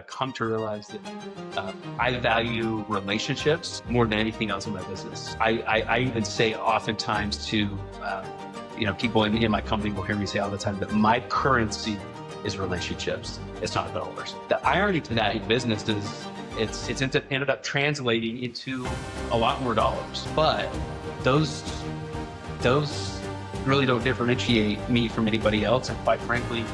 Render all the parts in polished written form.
come to realize that I value relationships more than anything else in my business. I even say oftentimes to people in my company will hear me say all the time that my currency is relationships. It's not dollars. The irony to that in business is it's ended up translating into a lot more dollars, but those really don't differentiate me from anybody else. And quite frankly,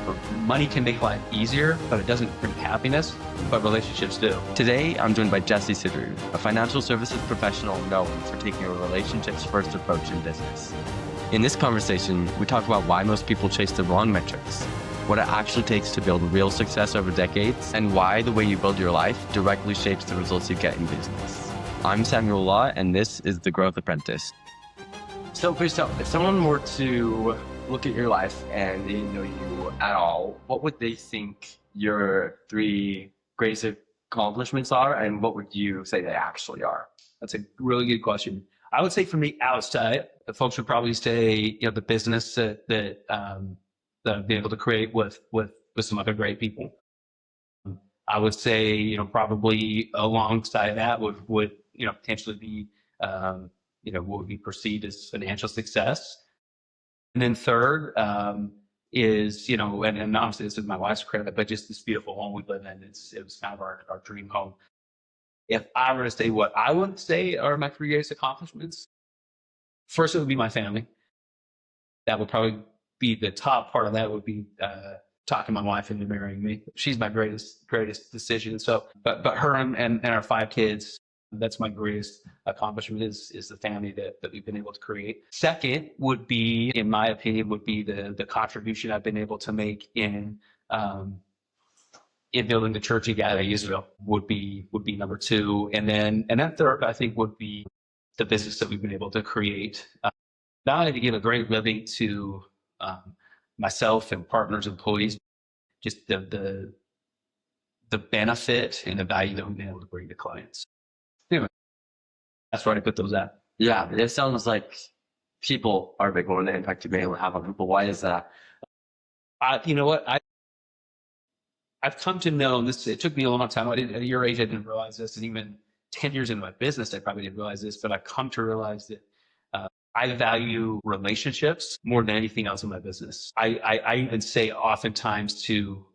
money can make life easier, but it doesn't bring happiness, but relationships do. Today, I'm joined by Jesse Sitterud, a financial services professional known for taking a relationships-first approach in business. In this conversation, we talk about why most people chase the wrong metrics, what it actually takes to build real success over decades, and why the way you build your life directly shapes the results you get in business. I'm Samuel Law, and this is The Growth Apprentice. So first up, if someone were to look at your life and they didn't know you at all, what would they think your 3 greatest accomplishments are, and what would you say they actually are? That's a really good question. I would say from the outside, the folks would probably say, the business that I've been able to create with some other great people. I would say, probably alongside that would potentially be, what would be perceived as financial success. And then third is, and obviously this is my wife's credit, but just this beautiful home we live in. It was kind of our dream home. If I were to say what I would say are my 3 greatest accomplishments, first it would be my family. That would probably be the top part of that would be talking my wife into marrying me. She's my greatest decision. So, but her and our 5 kids, that's my greatest accomplishment is the family that we've been able to create. Second would be, in my opinion, would be the contribution I've been able to make in building the church in Israel would be number 2. And then third, I think, would be the business that we've been able to create. Not only to give a great living to myself and partners, employees, just the benefit and the value that we've been able to bring to clients. Anyway, that's where I put those at. Yeah, it sounds like people are a big one in the impact you've been able to have on people. Why is that? You know what? I've come to know this. It took me a long time. At your age, I didn't realize this, and even 10 years into my business, I probably didn't realize this. But I've come to realize that I value relationships more than anything else in my business. I even say oftentimes to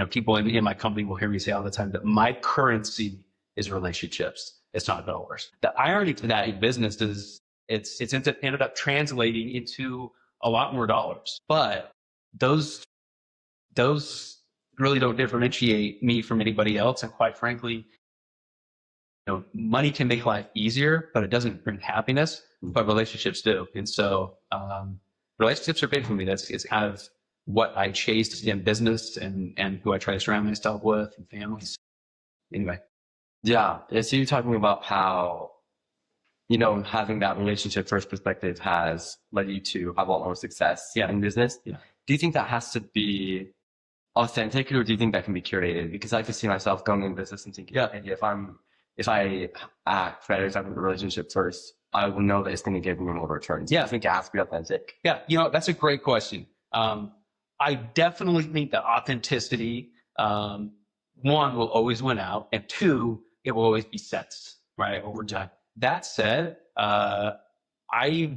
people in my company will hear me say all the time that my currency is relationships. It's not dollars. The irony to that in business is it's ended up translating into a lot more dollars, but those really don't differentiate me from anybody else. And quite frankly, money can make life easier, but it doesn't bring happiness, but relationships do. And so relationships are big for me. It's kind of what I chase in business and who I try to surround myself with and families. Anyway. Yeah. So you're talking about how, having that relationship first perspective has led you to have a lot more success in business. Yeah. Do you think that has to be authentic, or do you think that can be curated? Because I can see myself going in business and thinking, if I act better, if I put the relationship first, I will know that it's going to give me more returns. Yeah. I think it has to be authentic. Yeah. That's a great question. I definitely think that authenticity, 1, will always win out, and 2, it will always be sets, right, over time. That said, I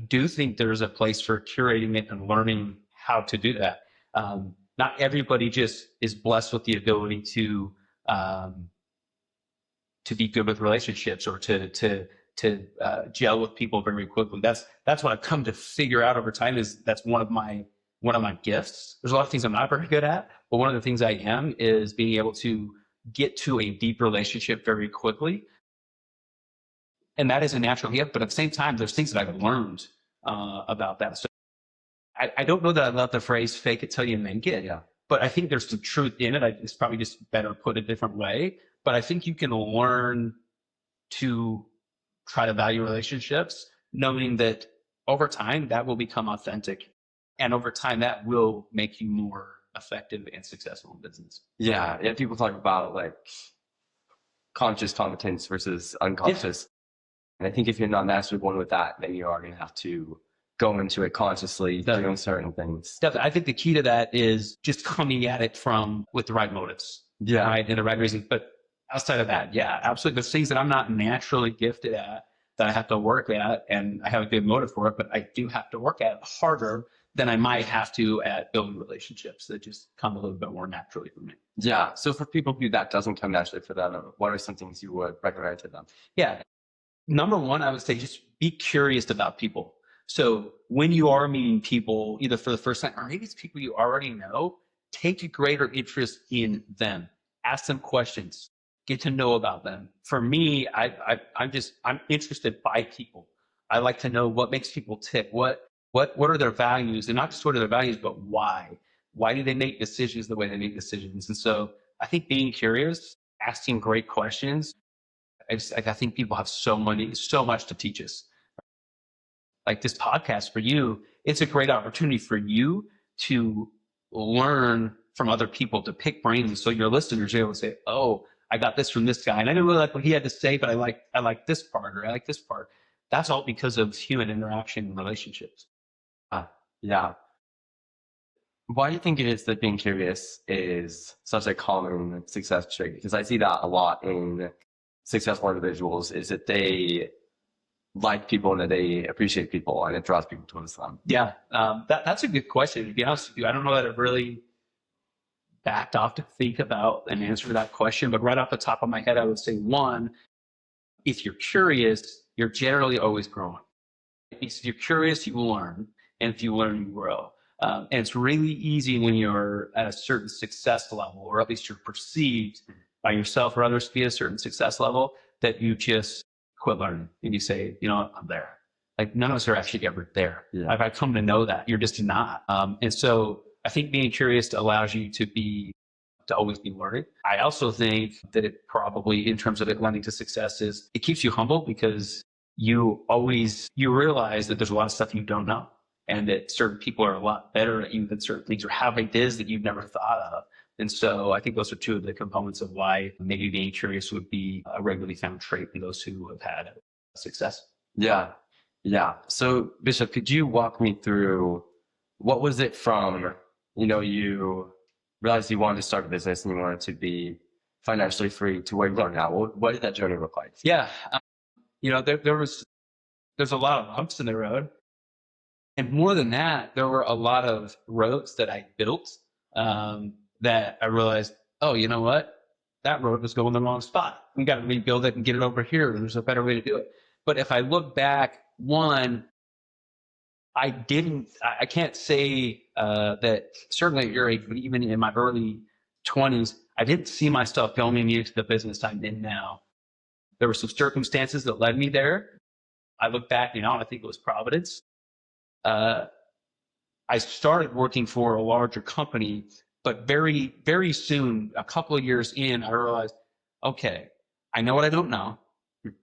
do think there's a place for curating it and learning how to do that. Not everybody just is blessed with the ability to be good with relationships or to gel with people very quickly. That's what I've come to figure out over time. Is that's one of my gifts. There's a lot of things I'm not very good at, but one of the things I am is being able to get to a deep relationship very quickly. And that is a natural gift, but at the same time, there's things that I've learned about that. So I don't know that I love the phrase "fake it till you make it," but I think there's some truth in it. It's probably just better put a different way. But I think you can learn to try to value relationships, knowing that over time that will become authentic, and over time that will make you more effective and successful in business. Yeah. People talk about like conscious competence versus unconscious. And I think if you're not mastered one with that, then you are going to have to go into it consciously, doing certain things. Definitely. I think the key to that is just coming at it with the right motives. Yeah. right? And the right reason. But outside of that, yeah, absolutely. There's things that I'm not naturally gifted at that I have to work at, and I have a good motive for it, but I do have to work at it harder than I might have to at building relationships that just come a little bit more naturally for me. Yeah. So for people who that doesn't come naturally for them, what are some things you would recommend to them? Yeah. Number one, I would say just be curious about people. So when you are meeting people, either for the first time or maybe it's people you already know, take a greater interest in them. Ask them questions. Get to know about them. For me, I'm interested by people. I like to know what makes people tick. What are their values, and not just what are their values, but why? Why do they make decisions the way they make decisions? And so I think being curious, asking great questions. I think people have so much to teach us. Like this podcast for you, it's a great opportunity for you to learn from other people, to pick brains. And so your listeners are able to say, oh, I got this from this guy. And I didn't really like what he had to say, but I like this part, or I like this part. That's all because of human interaction and relationships. Yeah. Why do you think it is that being curious is such a common success trait? Because I see that a lot in successful individuals, is that they like people and that they appreciate people and it draws people towards them. Yeah, that's a good question. To be honest with you, I don't know that I've really backed off to think about an answer to that question, but right off the top of my head, I would say one, if you're curious, you're generally always growing. If you're curious, you will learn. And if you learn, you grow. And it's really easy when you're at a certain success level, or at least you're perceived by yourself or others to be a certain success level, that you just quit learning and you say, you know what, I'm there. Like none of us are actually ever there. Yeah. I've come to know that you're just not. And so I think being curious allows you to always be learning. I also think that it probably, in terms of it lending to success, is it keeps you humble, because you realize that there's a lot of stuff you don't know, and that certain people are a lot better at you than certain things, or have ideas that you've never thought of. And so I think those are two of the components of why maybe being curious would be a regularly found trait in those who have had success. Yeah. Yeah. So Bishop, could you walk me through, what was it from, you realized you wanted to start a business and you wanted to be financially free, to where you are now? What did that journey look like? Yeah. There's a lot of bumps in the road. And more than that, there were a lot of roads that I built that I realized, oh, you know what? That road was going the wrong spot. We got to rebuild it and get it over here. There's a better way to do it. But if I look back, one, I can't say that certainly at your age, but even in my early 20s, I didn't see myself going into the business I'm in now. There were some circumstances that led me there. I look back, I think it was Providence. I started working for a larger company, but very, very soon, a couple of years in, I realized, okay, I know what I don't know,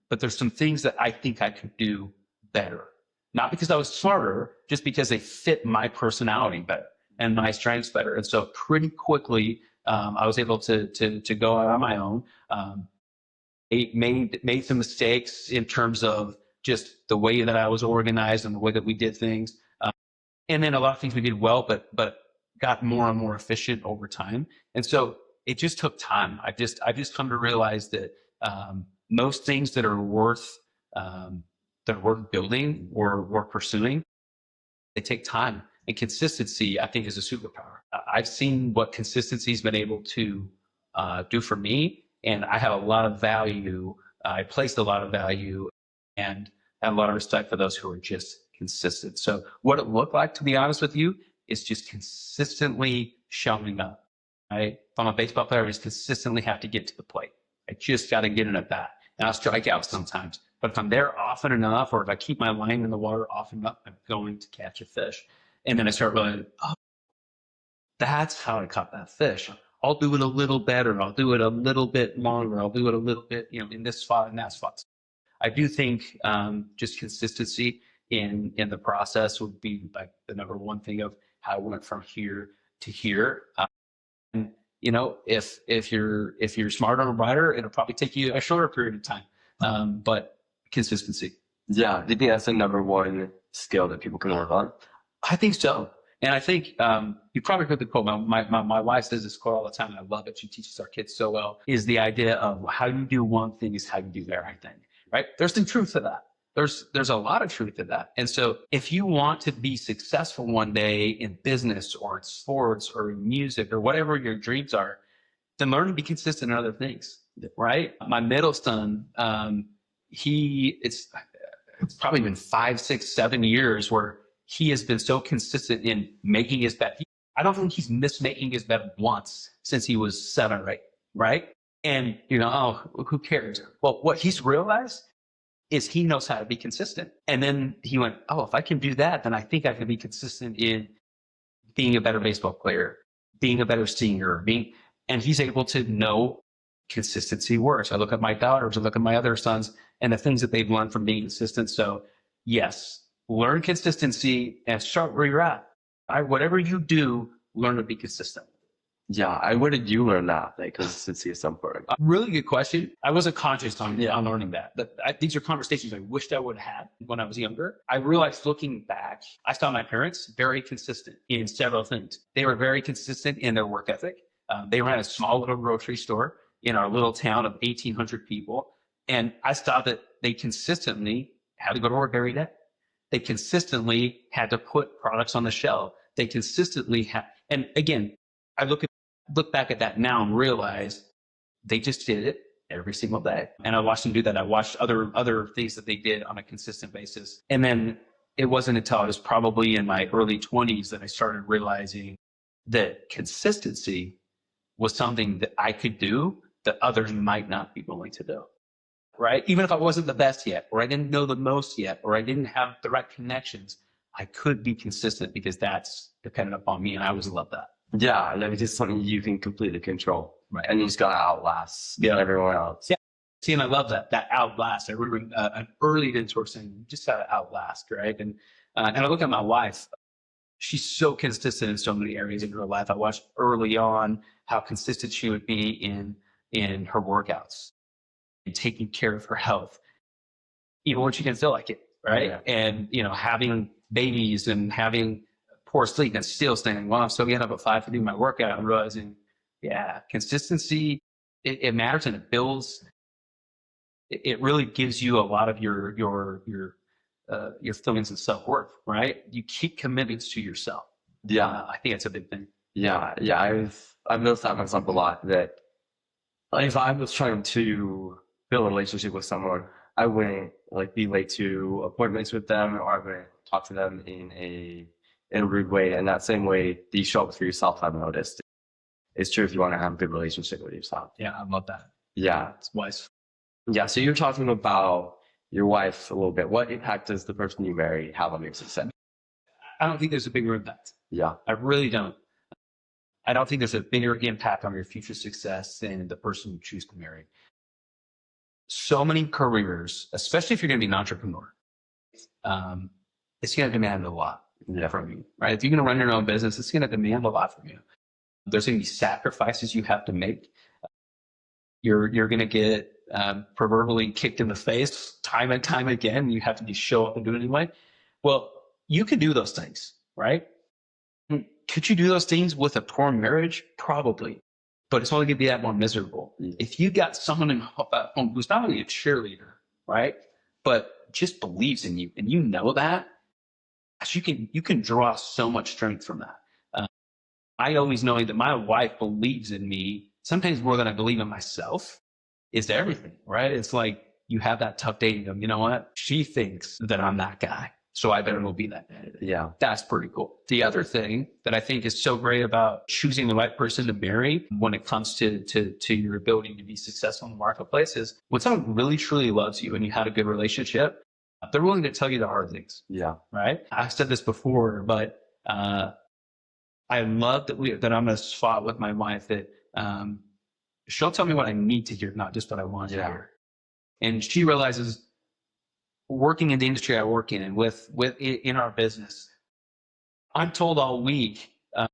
but there's some things that I think I could do better. Not because I was smarter, just because they fit my personality better and my strengths better. And so pretty quickly, I was able to go out on my own. Made some mistakes in terms of just the way that I was organized and the way that we did things. And then a lot of things we did well, but got more and more efficient over time. And so it just took time. I've just come to realize that most things that are worth building or worth pursuing, they take time. And consistency, I think, is a superpower. I've seen what consistency has been able to do for me, and I have a lot of value. I placed a lot of value and have a lot of respect for those who are just consistent. So what it looked like, to be honest with you, is just consistently showing up. Right? If I'm a baseball player, I just consistently have to get to the plate. I just got to get in at bat. And I'll strike out sometimes. But if I'm there often enough, or if I keep my line in the water often enough, I'm going to catch a fish. And then I start realizing, oh, that's how I caught that fish. I'll do it a little better. I'll do it a little bit longer. I'll do it a little bit, in this spot and that spot. I do think just consistency in the process would be like the number one thing of how I went from here to here. And if you're smarter or brighter, it'll probably take you a shorter period of time. But consistency. Yeah, do you think that's the number one skill that people can work on? I think so. And I think you probably heard the quote. My wife says this quote all the time, and I love it. She teaches our kids so well. Is the idea of how you do one thing is how you do everything, right? There's some truth to that. There's a lot of truth to that. And so if you want to be successful one day in business or in sports or in music or whatever your dreams are, then learn to be consistent in other things, right? My middle son, it's probably been 5, 6, 7 years where he has been so consistent in making his bed. I don't think he's missed making his bed once since he was 7 or 8, right? And, oh, who cares? Well, what he's realized is he knows how to be consistent. And then he went, oh, if I can do that, then I think I can be consistent in being a better baseball player, being a better singer, and he's able to know consistency works. I look at my daughters, I look at my other sons, and the things that they've learned from being consistent. So yes, learn consistency and start where you're at. Whatever you do, learn to be consistent. Yeah, where did you learn that? Like consistency is so important. Really good question. I wasn't conscious on learning that. But these are conversations I wished I would have had when I was younger. I realized looking back, I saw my parents very consistent in several things. They were very consistent in their work ethic. They ran a small little grocery store in our little town of 1,800 people. And I saw that they consistently had to go to work every day. They consistently had to put products on the shelf. They consistently had, and again, I look back at that now and realize they just did it every single day. And I watched them do that. I watched other things that they did on a consistent basis. And then it wasn't until I was probably in my early 20s that I started realizing that consistency was something that I could do that others might not be willing to do. Right? Even if I wasn't the best yet, or I didn't know the most yet, or I didn't have the right connections, I could be consistent because that's dependent upon me. And I always love that. Yeah, and it's just something you can completely control, right? And you just gotta outlast everyone else. Yeah. See, and I love that outlast. I remember an early mentor saying, "You just gotta outlast," right? And I look at my wife. She's so consistent in so many areas in her life. I watched early on how consistent she would be in her workouts and taking care of her health, even when she didn't feel like it, right? Yeah. And having babies and having poor sleep and still saying, well, I'm still getting up at 5 to do my workout. I'm realizing, consistency, it matters, and it builds. It really gives you a lot of your feelings of self-worth, right? You keep commitments to yourself. Yeah. I think that's a big thing. Yeah. I've noticed that myself a lot, that if I was trying to build a relationship with someone, I wouldn't be late to appointments with them, or I wouldn't talk to them in a rude way. And that same way that you show up for yourself, I've noticed. It's true if you want to have a good relationship with yourself. Yeah, I love that. Yeah. It's wise. Yeah, so you're talking about your wife a little bit. What impact does the person you marry have on your success? I don't think there's a bigger impact. Yeah. I really don't. I don't think there's a bigger impact on your future success than the person you choose to marry. So many careers, especially if you're going to be an entrepreneur, it's going to demand a lot from you, right? If you're going to run your own business, it's going to demand a lot from you. There's going to be sacrifices you have to make. You're going to get proverbially kicked in the face time and time again. You have to show up and do it anyway. Well, you can do those things, right? Could you do those things with a poor marriage? Probably. But it's only going to be that more miserable. If you got someone at home who's not only a cheerleader, right, but just believes in you, and you know that, you can draw so much strength from that. I always know that my wife believes in me, sometimes more than I believe in myself, is everything, right? It's like you have that tough day and you go, you know what? She thinks that I'm that guy, so I better go be that guy. Yeah. That's pretty cool. The other thing that I think is so great about choosing the right person to marry when it comes to your ability to be successful in the marketplace is when someone really truly loves you and you had a good relationship, they're willing to tell you the hard things. Yeah. Right? I've said this before, but I love that I'm in a spot with my wife that she'll tell me what I need to hear, not just what I want to hear. And she realizes, working in the industry I work in and in our business, I'm told all week, oh,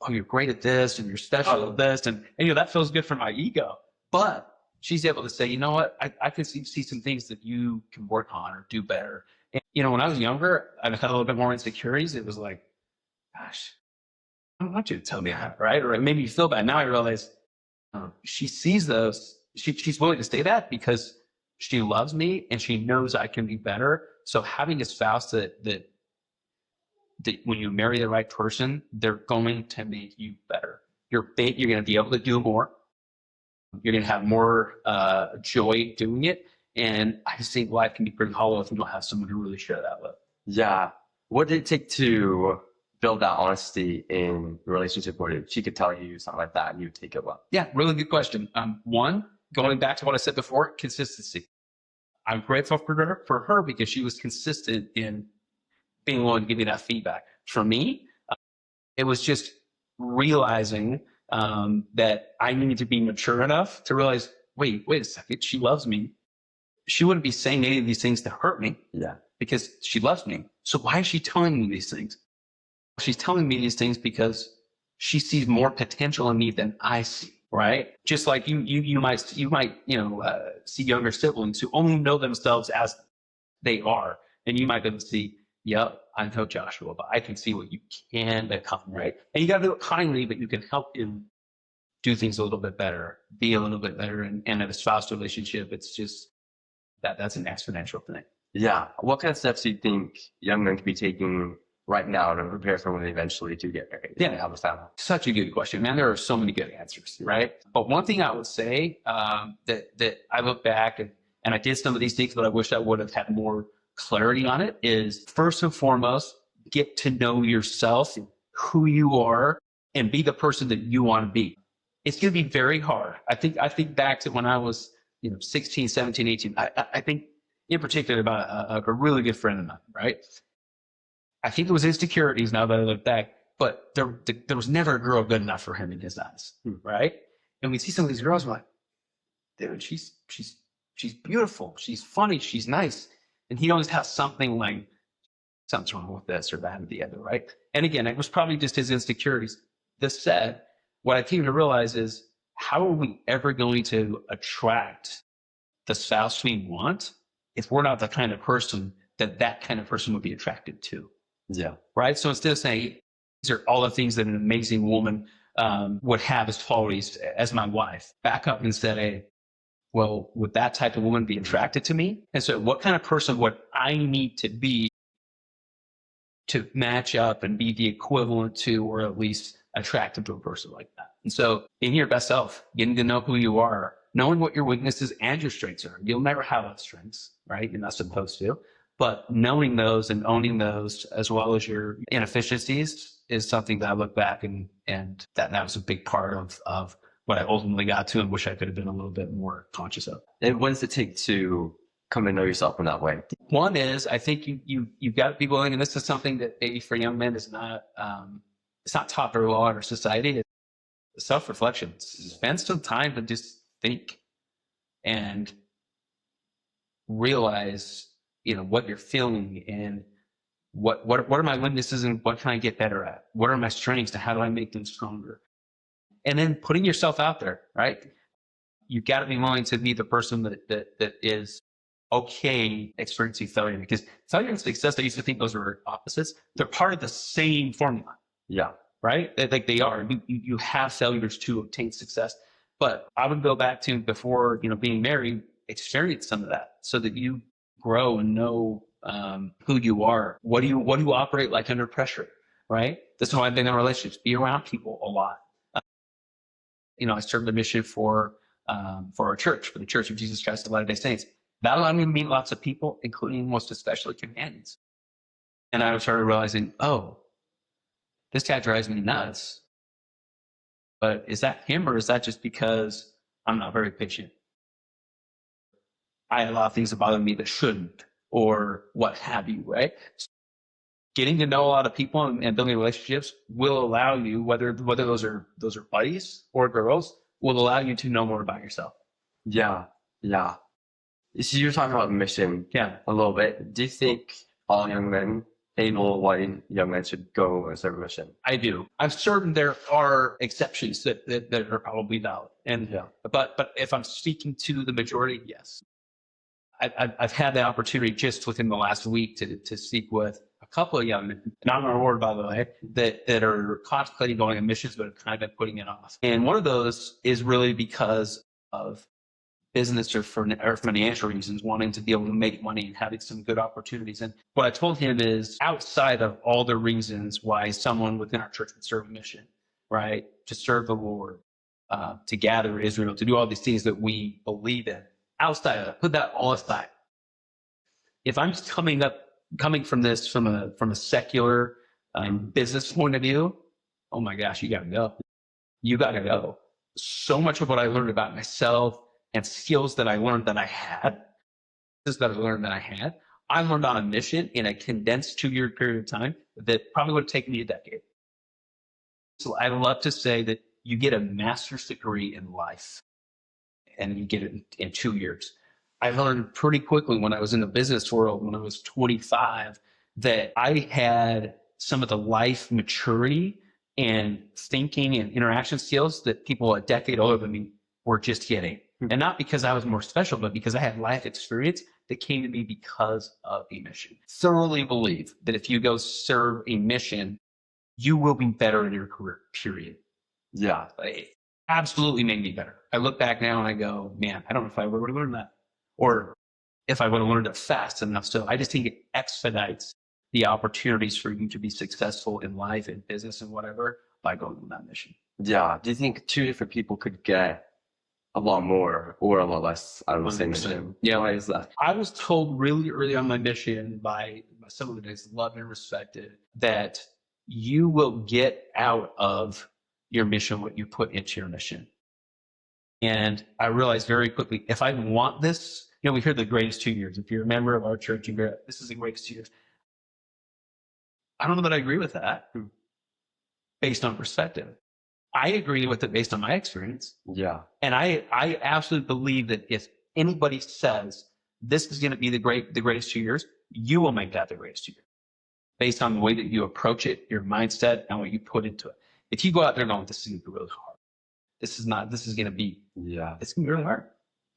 you're great at this and you're special at this. And that feels good for my ego. But she's able to say, you know what, I can see some things that you can work on or do better. And, when I was younger, I had a little bit more insecurities. It was like, gosh, I don't want you to tell me that, right? Or it made me feel bad. Now I realize she sees those. She's willing to say that because she loves me and she knows I can be better. So having a spouse that when you marry the right person, they're going to make you better. You're going to be able to do more. You're going to have more joy doing it. And I just think life can be pretty hollow if you don't have someone to really share that with. Yeah. What did it take to build that honesty in the relationship where she could tell you something like that and you would take it well? Yeah, really good question. One, going back to what I said before, consistency. I'm grateful for her because she was consistent in being willing to give me that feedback. For me, it was just realizing that I needed to be mature enough to realize, wait a second, she loves me. She wouldn't be saying any of these things to hurt me. Yeah. Because she loves me. So why is she telling me these things? She's telling me these things because she sees more potential in me than I see, right? Just like you might see younger siblings who only know themselves as they are. And you might be able to see, yep, I know Joshua, but I can see what you can become, right? And you got to do it kindly, but you can help him do things a little bit better, be a little bit better. And in a spouse relationship, it's just that's an exponential thing. Yeah. What kind of steps do you think young men could be taking right now to prepare for when they eventually do get married? Yeah. And have a family? Such a good question, man. There are so many good answers, right? But one thing I would say that I look back and I did some of these things, but I wish I would have had more clarity on it is first and foremost, get to know yourself, who you are, and be the person that you want to be. It's going to be very hard. I think back to when I was 16, 17, 18. I think in particular about a really good friend of mine, right? I think it was insecurities now that I look back, but there was never a girl good enough for him in his eyes, right? And we see some of these girls, we're like, dude, she's beautiful, she's funny, she's nice. And he always has something like, something's wrong with this or that or the other, right? And again, it was probably just his insecurities. This said, what I came to realize is, how are we ever going to attract the spouse we want if we're not the kind of person that kind of person would be attracted to? Yeah. Right. So instead of saying, these are all the things that an amazing woman would have as qualities as my wife, back up and say, well, would that type of woman be attracted to me? And so what kind of person would I need to be to match up and be the equivalent to, or at least attractive to a person like that? And so being your best self, getting to know who you are, knowing what your weaknesses and your strengths are. You'll never have those strengths, right? You're not supposed to. But knowing those and owning those, as well as your inefficiencies, is something that I look back and that was a big part of what I ultimately got to and wish I could have been a little bit more conscious of. And what does it take to come to know yourself in that way? One is, I think you've got to be willing, and this is something that maybe for young men is not, it's not taught very well in our society. It's self-reflection. Spend some time to just think and realize, what you're feeling and what are my weaknesses and what can I get better at? What are my strengths and how do I make them stronger? And then putting yourself out there, right? You've got to be willing to be the person that is okay experiencing failure, because failure and success, I used to think those were opposites. They're part of the same formula. Yeah. Right? Like they are. You have failures to obtain success. But I would go back to before, being married, experience some of that so that you grow and know who you are. What do you operate like under pressure, right? That's why I've been in relationships. Be around people a lot. I served the mission for our church, for the Church of Jesus Christ of Latter-day Saints. That allowed me to meet lots of people, including most especially companions. And I started realizing, oh, this guy drives me nuts. But is that him, or is that just because I'm not very patient? I allow things to bother me that shouldn't, or what have you, right? Getting to know a lot of people and building relationships will allow you, whether those are buddies or girls, will allow you to know more about yourself. Yeah. Yeah. So you're talking about mission Yeah. a little bit. Do you think all young men, able-bodied young men, should go and serve a mission? I do. I'm certain there are exceptions that are probably valid. And but if I'm speaking to the majority, yes. I've had the opportunity just within the last week to speak with a couple of young men, not on our board, by the way, that are contemplating going on missions, but have kind of been putting it off. And one of those is really because of business or financial reasons, wanting to be able to make money and having some good opportunities. And what I told him is, outside of all the reasons why someone within our church would serve a mission, right? To serve the Lord, to gather Israel, to do all these things that we believe in. Outside of that, put that all aside. If I'm just coming from this from a secular business point of view, oh my gosh, you gotta go. You gotta go. So much of what I learned about myself and skills that I learned that I had, I learned on a mission in a condensed 2-year period of time that probably would have taken me a decade. So I love to say that you get a master's degree in life and you get it in 2 years. I learned pretty quickly when I was in the business world, when I was 25, that I had some of the life maturity and thinking and interaction skills that people a decade older than me were just getting. And not because I was more special, but because I had life experience that came to me because of a mission. Thoroughly believe that if you go serve a mission, you will be better in your career, period. Yeah. It absolutely made me better. I look back now and I go, man, I don't know if I ever would have learned that, or if I would have learned it fast enough. So I just think it expedites the opportunities for you to be successful in life and business and whatever by going on that mission. Yeah. Do you think two different people could get a lot more or a lot less out of the same mission? Yeah. Why is that? I was told really early on my mission by someone that is loved and respected that you will get out of your mission what you put into your mission. And I realized very quickly, if I want this, we hear the greatest 2 years. If you're a member of our church, you hear this is the greatest 2 years. I don't know that I agree with that based on perspective. I agree with it based on my experience. Yeah. And I absolutely believe that if anybody says this is going to be the greatest 2 years, you will make that the greatest 2 years based on the way that you approach it, your mindset, and what you put into it. If you go out there going, this is going to be really hard. This is going to be, it's going to be really hard,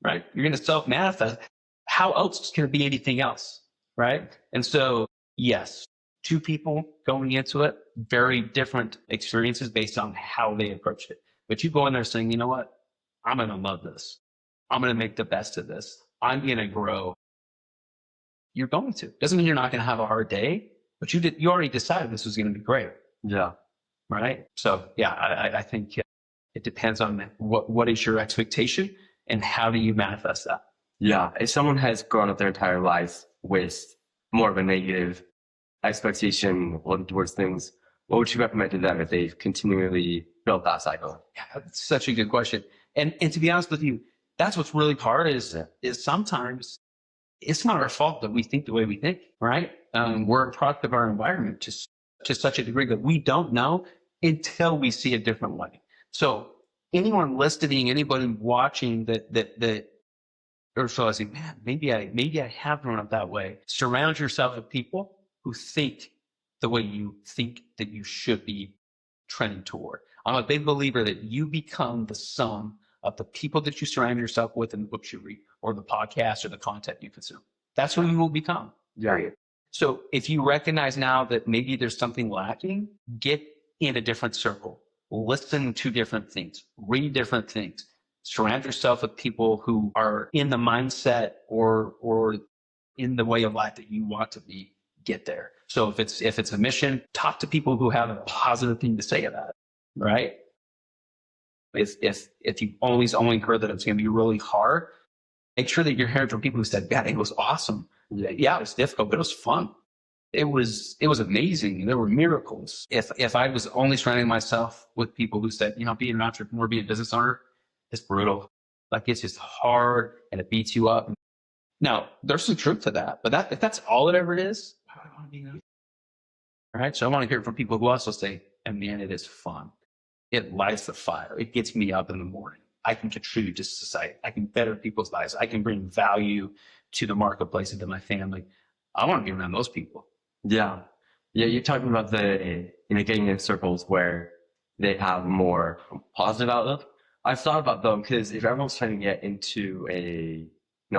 right? You're going to self-manifest. How else is going to be anything else, right? And so, yes, two people going into it, very different experiences based on how they approach it. But you go in there saying, you know what? I'm going to love this. I'm going to make the best of this. I'm going to grow. You're going to. Doesn't mean you're not going to have a hard day, but you already decided this was going to be great. Yeah. Right. So yeah, I think it depends on what is your expectation and how do you manifest that? Yeah. If someone has grown up their entire life with more of a negative expectation towards things, what would you recommend to them if they've continually built that cycle? Yeah, that's such a good question. And to be honest with you, that's what's really hard is sometimes it's not our fault that we think the way we think, right? We're a product of our environment to such a degree that we don't know until we see a different way. So anyone listening, anybody watching that or realizing, man, maybe I have grown up that way. Surround yourself with people who think the way you think that you should be trending toward. I'm a big believer that you become the sum of the people that you surround yourself with and the books you read or the podcast or the content you consume. That's who you will become. Yeah. So if you recognize now that maybe there's something lacking, get in a different circle, listen to different things, read different things, surround yourself with people who are in the mindset or in the way of life that you want to be, get there. So if it's a mission, talk to people who have a positive thing to say about it, right? If you always only heard that it's going to be really hard, make sure that you're hearing from people who said, "God, it was awesome. Yeah, it was difficult, but it was fun. It was amazing. There were miracles." If I was only surrounding myself with people who said, being an entrepreneur, being a business owner, it's brutal. Like it's just hard and it beats you up. Now, there's some truth to that, but if that's all it ever is, why would I want to be that? All right. So I want to hear from people who also say, and man, it is fun. It lights the fire. It gets me up in the morning. I can contribute to society. I can better people's lives. I can bring value to the marketplace and to my family. I want to be around those people. Yeah. Yeah. You're talking about getting in circles where they have more positive outlook. I've thought about them because if everyone's trying to get into a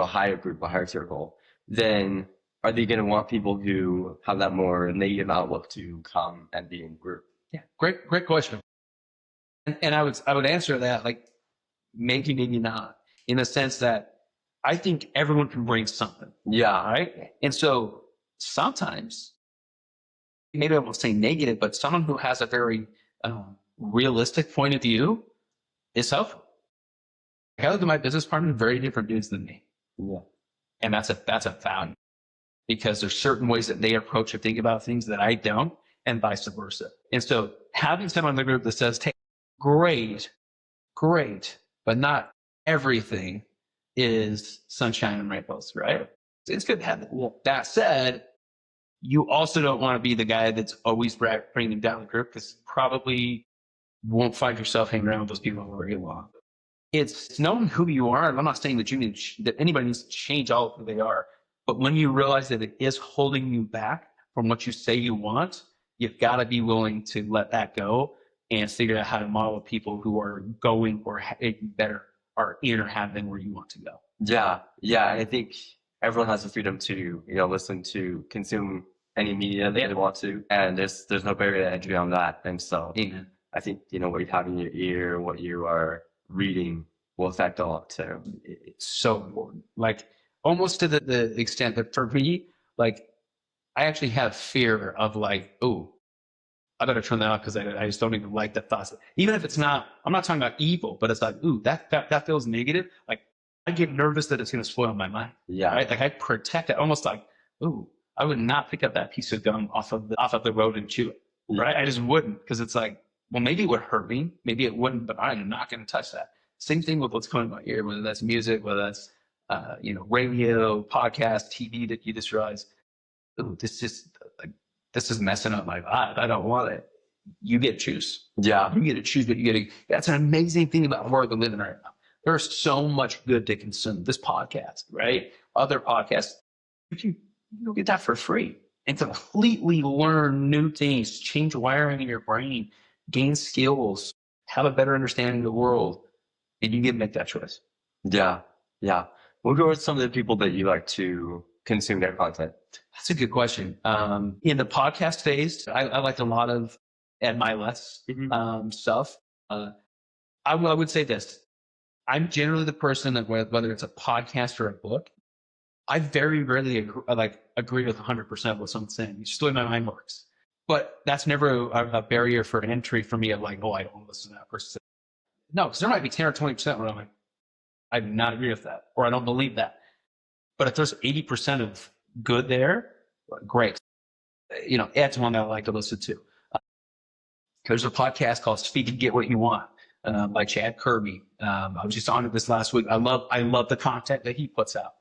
higher group, a higher circle, then are they going to want people who have that more negative outlook to come and be in group? Yeah, great question. And I would answer that like maybe, maybe not, in the sense that I think everyone can bring something. Yeah. Right. And so sometimes, maybe I won't say negative, but someone who has a very realistic point of view is helpful. I look at my business partner, very different dudes than me. Yeah. And that's a value, because there's certain ways that they approach or think about things that I don't, and vice versa. And so having someone in the group that says, hey, great, but not everything is sunshine and rainbows, right? It's good to have that. Well, that said, you also don't want to be the guy that's always bringing down the group, because probably won't find yourself hanging around with those people for very long. It's knowing who you are. And I'm not saying that that anybody needs to change all of who they are, but when you realize that it is holding you back from what you say you want, you've got to be willing to let that go and figure out how to model people who are going or better are in or have been where you want to go. Yeah. Yeah. I think everyone has the freedom to, listen to, consume any media they want to, and there's no barrier to entry on that. And so I think, what you have in your ear, what you are reading will affect a lot too. It's so important. Like almost to the extent that for me, like I actually have fear of like, oh, I better turn that off because I just don't even like the thoughts. Even if it's not, I'm not talking about evil, but it's like, ooh, that feels negative. Like I get nervous that it's going to spoil my mind. Yeah. Right. Like I protect it, almost like, ooh, I would not pick up that piece of gum off of the road and chew it. Yeah. Right. I just wouldn't, because it's like, well, maybe it would hurt me, maybe it wouldn't, but I'm not going to touch that. Same thing with what's coming in my ear, whether that's music, whether that's radio, podcast, TV, that you just realize, ooh, this is messing up my vibe. I don't want it. You get to choose. Yeah. You get to choose what you get to. That's an amazing thing about where we're living right now. There's so much good to consume. This podcast, right? Other podcasts, you get that for free and completely learn new things, change wiring in your brain, gain skills, have a better understanding of the world, and you get to make that choice. Yeah. Yeah. What are some of the people that you like to consume their content? That's a good question. In the podcast phase, I liked a lot of Ed Milet's stuff. I would say this. I'm generally the person that whether it's a podcast or a book, I very rarely agree with 100% of what someone's saying. It's just the way my mind works. But that's never a barrier for entry for me of like, oh, I don't want to listen to that person. No, because there might be 10 or 20% where I'm like, I do not agree with that, or I don't believe that. But if there's 80% of good there, great. Ed's one that I like to listen to. There's a podcast called Speak and Get What You Want by Chad Kirby. I was just on it this last week. I love the content that he puts out.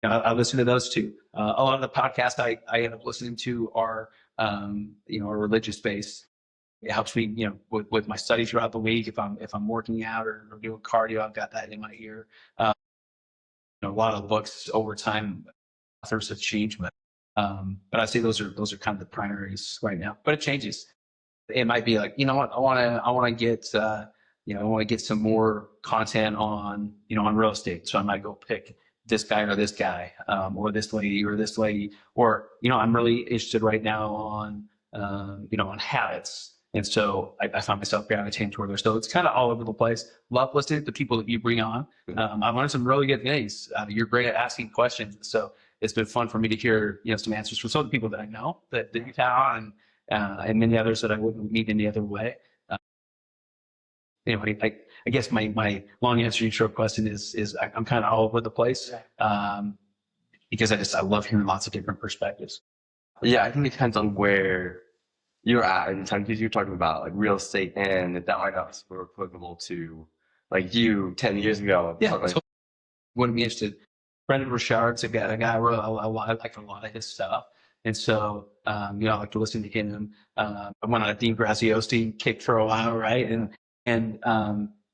I listen to those two. A lot of the podcasts I end up listening to are, are religious based. It helps me, with my study throughout the week. If I'm working out or doing cardio, I've got that in my ear. A lot of books over time, authors have changed, but I'd say those are kind of the primaries right now. But it changes. It might be like, what, I want to get I want to get some more content on real estate, so I might go pick this guy or this guy, or this lady or this lady, or I'm really interested right now on on habits. And so I find myself gravitating toward there. So it's kind of all over the place. Love listening to the people that you bring on. I've learned some really good things. You're great at asking questions. So it's been fun for me to hear, some answers from some of the people that I know that you've had on, and many others that I wouldn't meet any other way. Anyway, I guess my long answer to your short question is I'm kind of all over the place, because I love hearing lots of different perspectives. Yeah, I think it depends on where you're at in time, because you're talking about like real estate, and that might not be applicable to like you 10 years ago. Yeah, so wouldn't be interested. Brendan Richard's a guy I like a lot of his stuff, and so I like to listen to him. I went on a Dean Graziosi kick for a while, right? And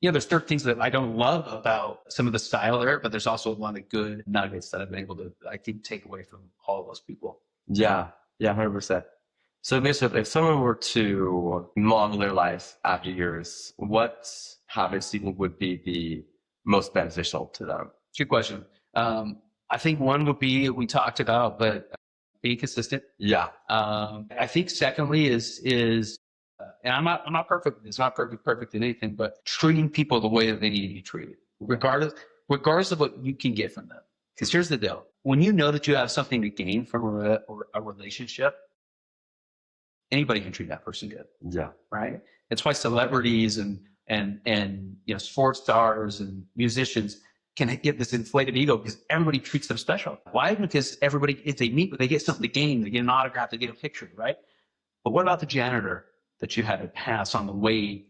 there's certain things that I don't love about some of the style there, but there's also a lot of good nuggets that I've been able to, I think, take away from all of those people. Yeah, 100%. So if someone were to model their life after yours, what habits do you think would be the most beneficial to them? Good question. I I think one would be, we talked about, but being consistent. Yeah. I think secondly is and I'm not perfect. It's not perfect in anything, but treating people the way that they need to be treated, regardless of what you can get from them. Because here's the deal: when you know that you have something to gain from a relationship, anybody can treat that person good. Yeah. Right. That's why celebrities and sports stars and musicians can get this inflated ego because everybody treats them special. Why? Because everybody, if they meet, they get something to gain. They get an autograph, they get a picture, right? But what about the janitor that you had to pass on the way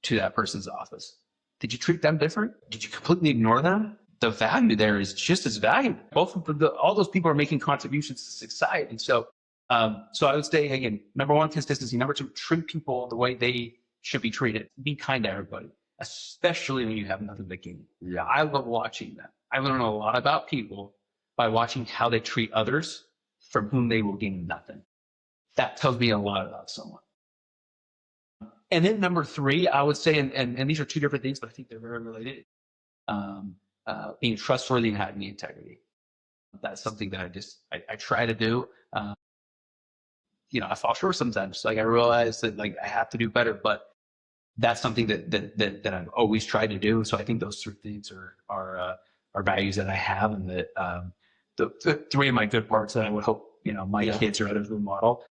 to that person's office? Did you treat them different? Did you completely ignore them? The value there is just as valuable. All those people are making contributions to society. So I would say, again, number one, consistency. Number two, treat people the way they should be treated. Be kind to everybody, especially when you have nothing to gain. Yeah. I love watching that. I learn a lot about people by watching how they treat others from whom they will gain nothing. That tells me a lot about someone. And then number three, I would say, and these are two different things, but I think they're very related. Being trustworthy and having integrity. That's something that I try to do. I fall short sometimes. Like I realize that like I have to do better, but that's something that I've always tried to do. So I think those three things are values that I have, and that the three of my good parts that I would hope my kids or others will model.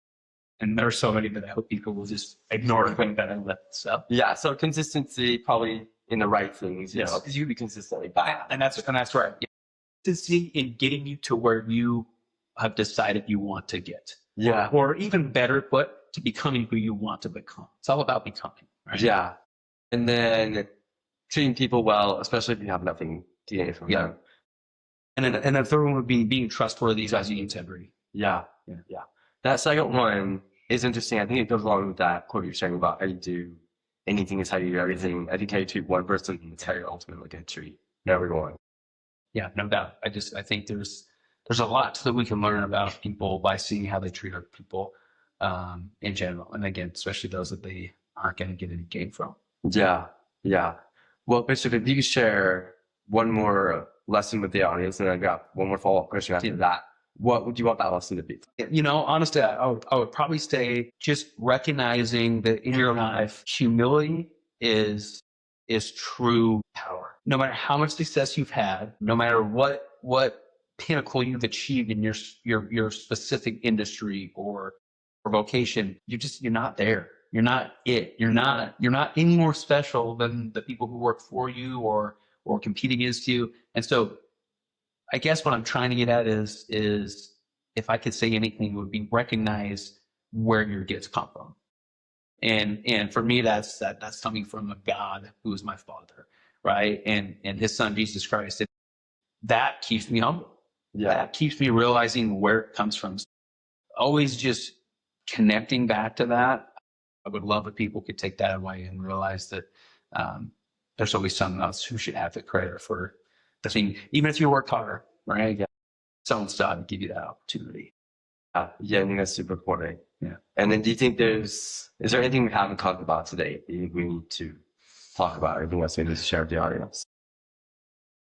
And there are so many that I hope people will just ignore and think that I let. So so consistency, probably in the right things, because you be consistently bad, and that's right. Consistency in getting you to where you have decided you want to get. Yeah. Or even better put, to becoming who you want to become. It's all about becoming. Right? Yeah. And then treating people well, especially if you have nothing to gain from them. And then the third one would be being trustworthy, having integrity. Yeah. That second one is interesting. I think it goes along with that quote you're saying about how you do anything is how you do everything. I think how you treat one person is how you ultimately get to treat everyone. Yeah, no doubt. I think there's a lot that we can learn about people by seeing how they treat other people in general. And again, especially those that they aren't going to get any gain from. Yeah. Well, Bishop, if you could share one more lesson with the audience, and I've got one more follow-up question after that. What would you want that lesson to be? Honestly, I would probably say just recognizing that in your life, humility is true power. No matter how much success you've had, no matter what pinnacle you've achieved in your specific industry or vocation, you're not there. You're not it. You're not any more special than the people who work for you or compete against you. And so I guess what I'm trying to get at is if I could say anything, it would be recognize where your gifts come from. And for me, that's coming from a God who is my Father, right? And his Son, Jesus Christ. And that keeps me humble. Yeah. That keeps me realizing where it comes from. Always just connecting back to that. I would love if people could take that away and realize that there's always someone else who should have the credit for the thing, even if you work harder, right? Yeah. Someone's got to give you that opportunity. I think that's super important. Yeah. And then do you think is there anything we haven't talked about today that you think we need to talk about? Anything else we need to share with the audience?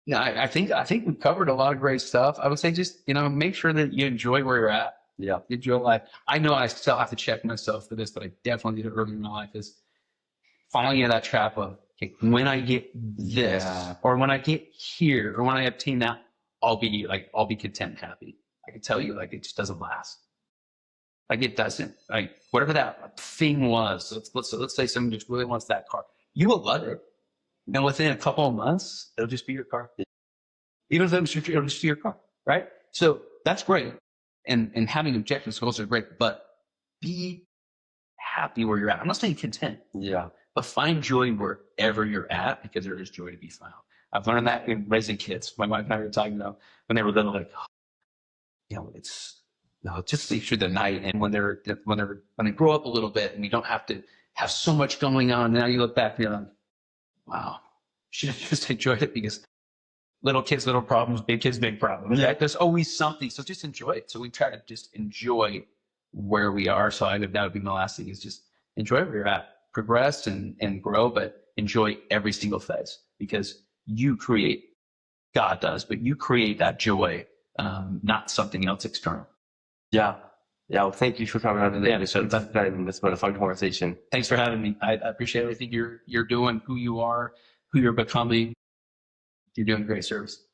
No, I think we've covered a lot of great stuff. I would say just, make sure that you enjoy where you're at. Yeah. Enjoy life. I know I still have to check myself for this, but I definitely did it early in my life, is falling into that trap of, okay, when I get this, or when I get here, or when I obtain that, I'll be content and happy. I can tell you, it just doesn't last. It doesn't. Whatever that thing was, let's say someone just really wants that car. You will love it. And within a couple of months, it'll just be your car. Even if it'll just be your car, right? So that's great. And having objectives goals are great, but be happy where you're at. I'm not saying content. Yeah. But find joy wherever you're at, because there is joy to be found. I've learned that in raising kids. My wife and I were talking about when they were little, just sleep through the night. And when they grow up a little bit and you don't have to have so much going on, now you look back and you're like, wow, should have just enjoyed it, because little kids, little problems, big kids, big problems. Yeah. There's always something. So just enjoy it. So we try to just enjoy where we are. So that would be my last thing, is just enjoy where you're at. Progress and grow, but enjoy every single phase, because God does, but you create that joy not something else external. Yeah. Yeah. Well, thank you for coming on today. This has been a fun conversation. Thanks for having me. I appreciate everything you're doing, who you are, who you're becoming. You're doing great service.